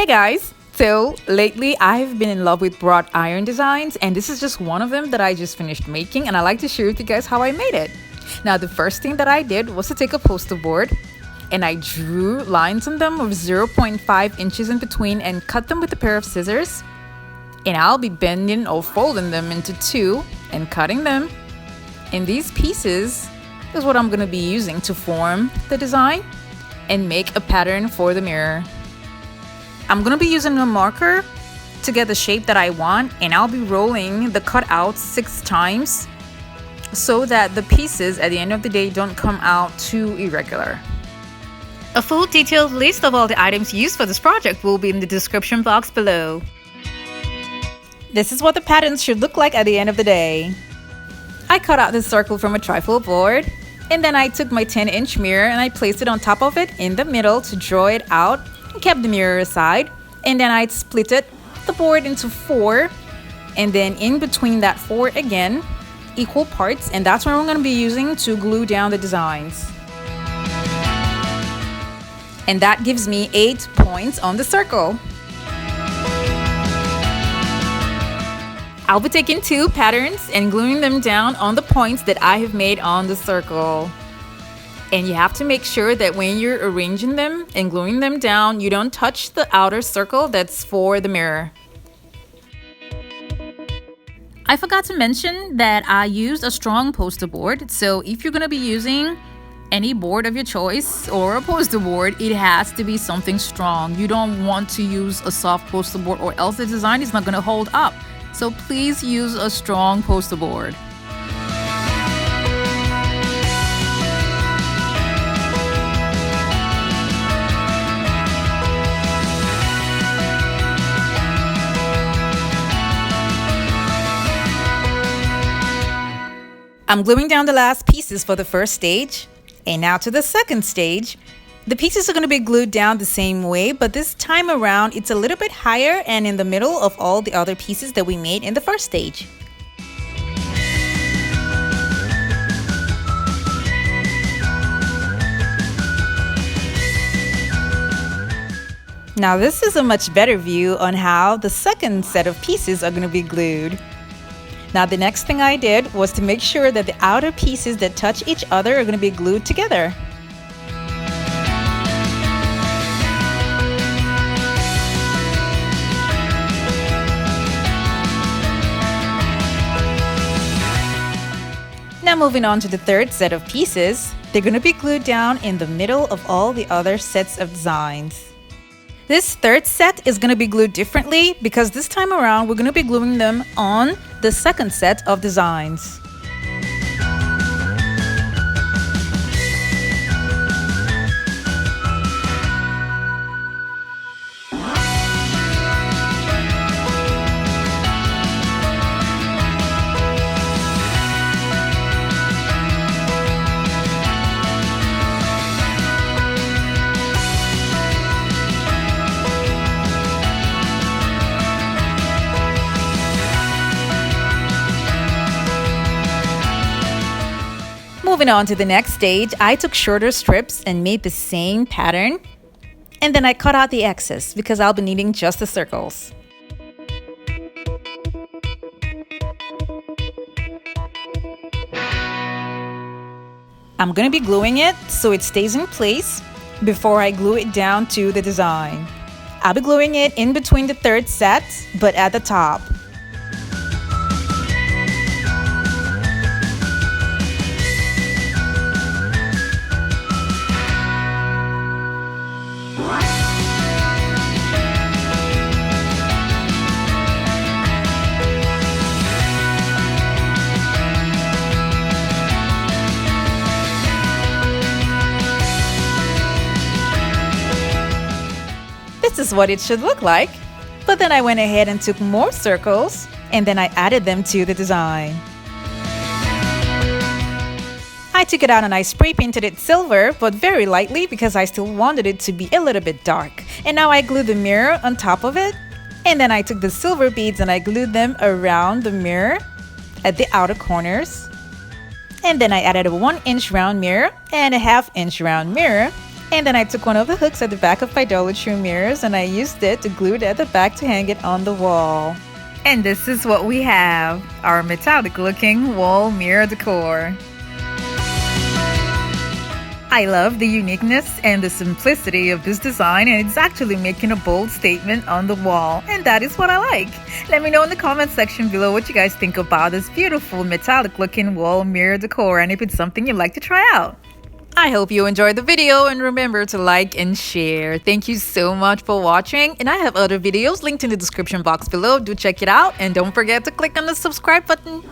Hey guys! So lately I've been in love with wrought iron designs, and this is just one of them that I just finished making, and I like to share with you guys how I made it. Now the first thing that I did was to take a poster board and I drew lines on them of 0.5 inches in between and cut them with a pair of scissors. And I'll be bending or folding them into two and cutting them. And these pieces is what I'm going to be using to form the design and make a pattern for the mirror. I'm going to be using a marker to get the shape that I want, and I'll be rolling the cutouts 6 times so that the pieces at the end of the day don't come out too irregular. A full detailed list of all the items used for this project will be in the description box below. This is what the patterns should look like at the end of the day. I cut out this circle from a trifle board, and then I took my 10-inch mirror and I placed it on top of it in the middle to draw it out. Kept the mirror aside, and then I split the board into 4, and then in between that 4 again, equal parts, and that's what I'm going to be using to glue down the designs. And that gives me 8 points on the circle. I'll be taking 2 patterns and gluing them down on the points that I have made on the circle. And you have to make sure that when you're arranging them and gluing them down, you don't touch the outer circle that's for the mirror. I forgot to mention that I used a strong poster board. So if you're going to be using any board of your choice or a poster board, it has to be something strong. You don't want to use a soft poster board or else the design is not going to hold up. So please use a strong poster board. I'm gluing down the last pieces for the first stage, and now to the second stage. The pieces are going to be glued down the same way, but this time around it's a little bit higher and in the middle of all the other pieces that we made in the first stage. Now this is a much better view on how the second set of pieces are going to be glued. Now the next thing I did was to make sure that the outer pieces that touch each other are going to be glued together. Now moving on to the third set of pieces, they're going to be glued down in the middle of all the other sets of designs. This third set is going to be glued differently because this time around we're going to be gluing them on the second set of designs. Moving on to the next stage, I took shorter strips and made the same pattern, and then I cut out the excess because I'll be needing just the circles. I'm going to be gluing it so it stays in place before I glue it down to the design. I'll be gluing it in between the third set, but at the top. This is what it should look like, but then I went ahead and took more circles and then I added them to the design. I took it out and I spray painted it silver, but very lightly because I still wanted it to be a little bit dark. And now I glued the mirror on top of it, and then I took the silver beads and I glued them around the mirror at the outer corners. And then I added a 1-inch round mirror and a 1/2-inch round mirror And then I took one of the hooks at the back of my Dollar Tree mirrors and I used it to glue it at the back to hang it on the wall. And this is what we have, our metallic looking wall mirror decor. I love the uniqueness and the simplicity of this design, and it's actually making a bold statement on the wall, and that is what I like. Let me know in the comment section below what you guys think about this beautiful metallic looking wall mirror decor and if it's something you'd like to try out. I hope you enjoyed the video and remember to like and share. Thank you so much for watching, and I have other videos linked in the description box below. Do check it out and don't forget to click on the subscribe button.